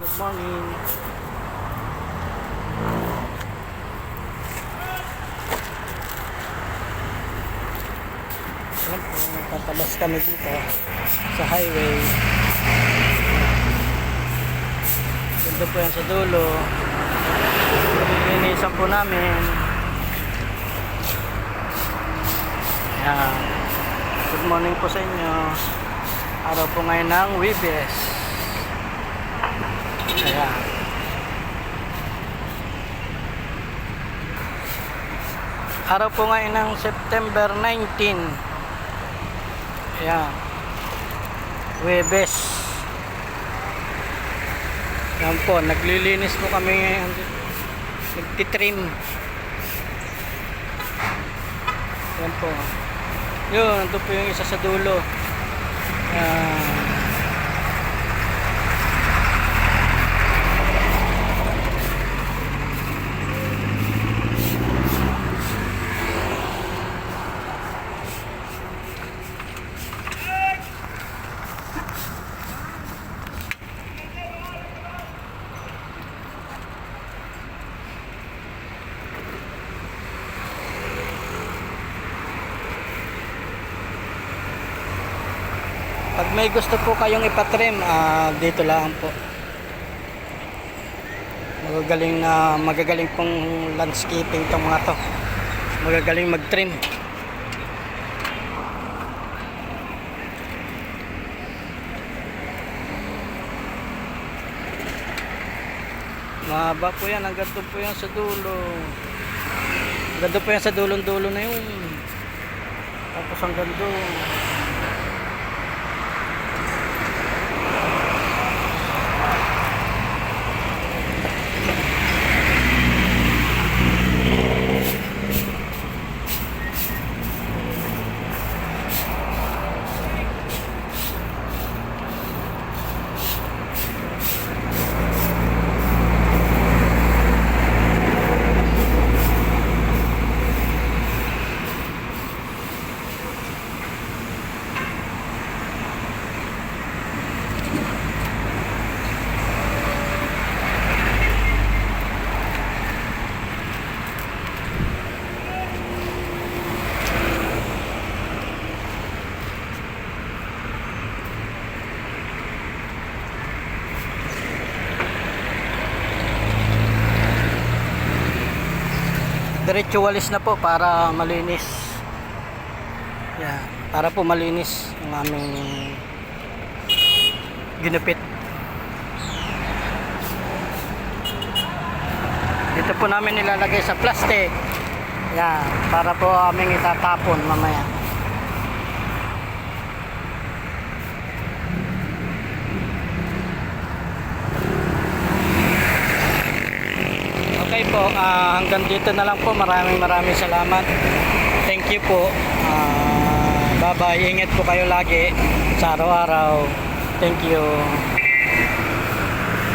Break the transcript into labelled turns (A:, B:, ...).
A: Good morning. Ayan po, tatabas kami dito sa highway. Ganda po yan sa dulo. Linisan po namin. Ayan. Good morning po sa inyo. Araw po ngayon ng Webes. Ayan. Araw po ngayon ng September 19. Ayan. Webes. Ayan po, naglilinis po kami ngayon. Nagtitrim. Ayan po. Yun, ito po yung isa sa dulo. Ayan. Pag may gusto po kayong ipatrim, dito lang po. Magagaling pong landscaping tong mga to. Magagaling mag-trim. Mahaba po yan, hanggang doon po yan sa dulo. Hanggang doon po yan sa dulong-dulo na yun. Tapos hanggang doon. Diretso walis na po para malinis. Yan, para po malinis ang aming ginupit. Dito po namin nilalagay sa plastic. Yan, para po aming itatapon mamaya. Okay po, hanggang dito na lang po. Maraming salamat. Thank you po. Bye bye. Ingat po kayo lagi sa araw-araw. Thank you.